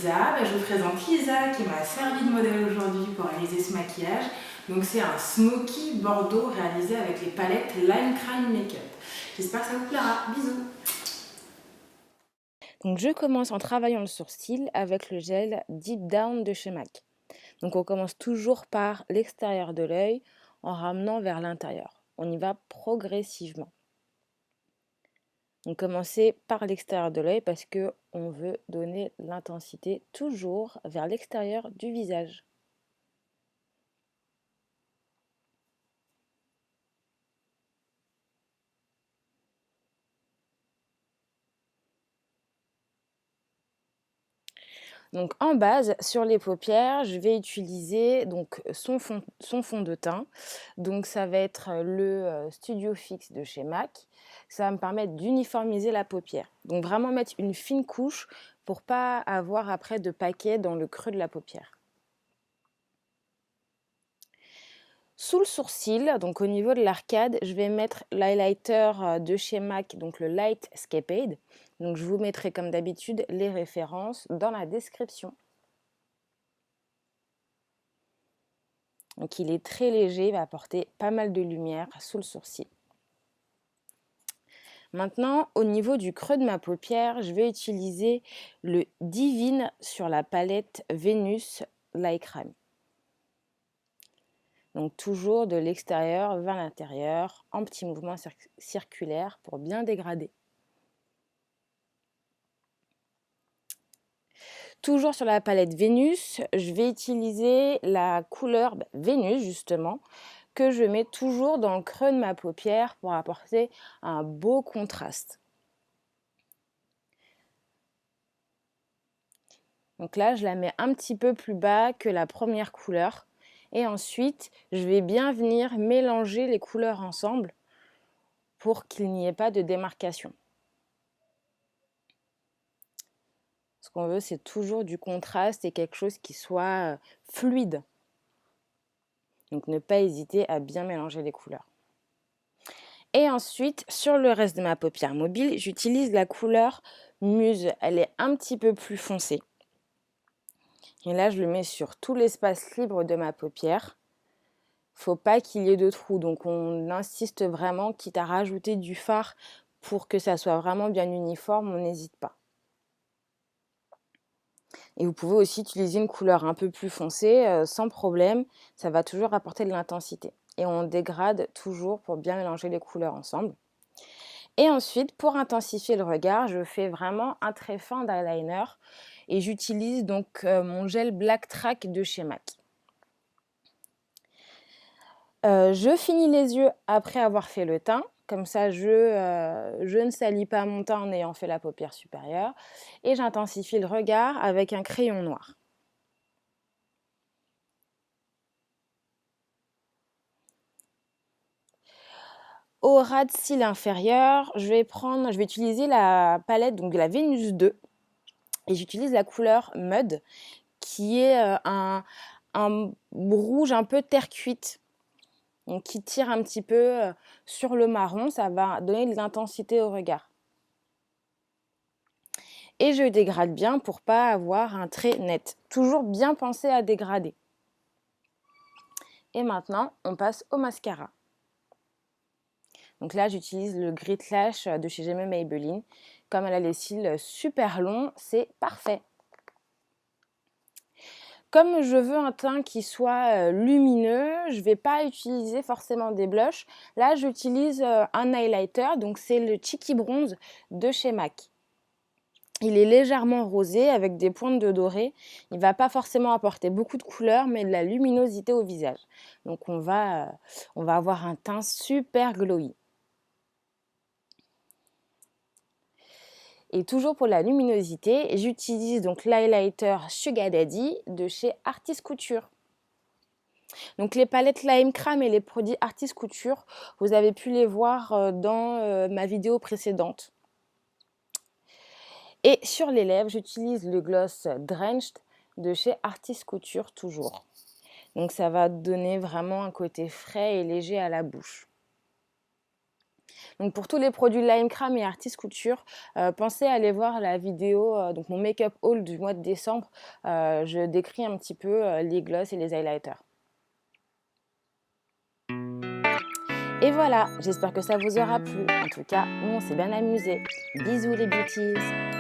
Lisa. Je vous présente Lisa qui m'a servi de modèle aujourd'hui pour réaliser ce maquillage. Donc c'est un smoky bordeaux réalisé avec les palettes Lime Crime Makeup. J'espère que ça vous plaira. Bisous. Donc je commence en travaillant le sourcil avec le gel Deep Down de chez MAC. Donc on commence toujours par l'extérieur de l'œil en ramenant vers l'intérieur. On y va progressivement. Donc commencez par l'extérieur de l'œil parce que on veut donner l'intensité toujours vers l'extérieur du visage. Donc en base, sur les paupières, je vais utiliser donc son fond de teint. Donc ça va être le Studio Fix de chez MAC. Ça va me permettre d'uniformiser la paupière. Donc vraiment mettre une fine couche pour pas avoir après de paquets dans le creux de la paupière. Sous le sourcil, donc au niveau de l'arcade, je vais mettre l'highlighter de chez MAC, donc le Light Escapade. Donc je vous mettrai comme d'habitude les références dans la description. Donc il est très léger, il va apporter pas mal de lumière sous le sourcil. Maintenant, au niveau du creux de ma paupière, je vais utiliser le Divine sur la palette Venus Light Crème. Donc toujours de l'extérieur vers l'intérieur, en petits mouvements circulaires pour bien dégrader. Toujours sur la palette Vénus, je vais utiliser la couleur Vénus justement, que je mets toujours dans le creux de ma paupière pour apporter un beau contraste. Donc là, je la mets un petit peu plus bas que la première couleur. Et ensuite, je vais bien venir mélanger les couleurs ensemble pour qu'il n'y ait pas de démarcation. Ce qu'on veut, c'est toujours du contraste et quelque chose qui soit fluide. Donc ne pas hésiter à bien mélanger les couleurs. Et ensuite, sur le reste de ma paupière mobile, j'utilise la couleur Muse. Elle est un petit peu plus foncée. Et là, je le mets sur tout l'espace libre de ma paupière. Faut pas qu'il y ait de trous, donc on insiste vraiment, quitte à rajouter du fard pour que ça soit vraiment bien uniforme, on n'hésite pas. Et vous pouvez aussi utiliser une couleur un peu plus foncée, sans problème, ça va toujours apporter de l'intensité. Et on dégrade toujours pour bien mélanger les couleurs ensemble. Et ensuite, pour intensifier le regard, je fais vraiment un trait fin d'eyeliner et j'utilise donc mon gel Black Track de chez MAC. Je finis les yeux après avoir fait le teint. Comme ça, je ne salis pas mon teint en ayant fait la paupière supérieure. Et j'intensifie le regard avec un crayon noir. Au ras de cils inférieur, je vais utiliser la palette donc de la Vénus 2. Et j'utilise la couleur Mud, qui est un rouge un peu terre cuite. Donc qui tire un petit peu sur le marron, ça va donner de l'intensité au regard. Et je dégrade bien pour pas avoir un trait net. Toujours bien penser à dégrader. Et maintenant, on passe au mascara. Donc là, j'utilise le Grit Lash de chez J'aime Maybelline. Comme elle a les cils super longs, c'est parfait. Comme je veux un teint qui soit lumineux, je ne vais pas utiliser forcément des blushs. Là, j'utilise un highlighter, donc c'est le Cheeky Bronze de chez MAC. Il est légèrement rosé avec des pointes de doré. Il ne va pas forcément apporter beaucoup de couleurs, mais de la luminosité au visage. Donc on va avoir un teint super glowy. Et toujours pour la luminosité, j'utilise donc l'highlighter Sugar Daddy de chez Artist Couture. Donc les palettes Lime Crème et les produits Artist Couture, vous avez pu les voir dans ma vidéo précédente. Et sur les lèvres, j'utilise le gloss Drenched de chez Artist Couture toujours. Donc ça va donner vraiment un côté frais et léger à la bouche. Donc pour tous les produits Lime Crame et Artist Couture, pensez à aller voir la vidéo, donc mon make-up haul du mois de décembre. Je décris un petit peu les gloss et les highlighters. Et voilà, j'espère que ça vous aura plu. En tout cas, nous on s'est bien amusé. Bisous les beauties!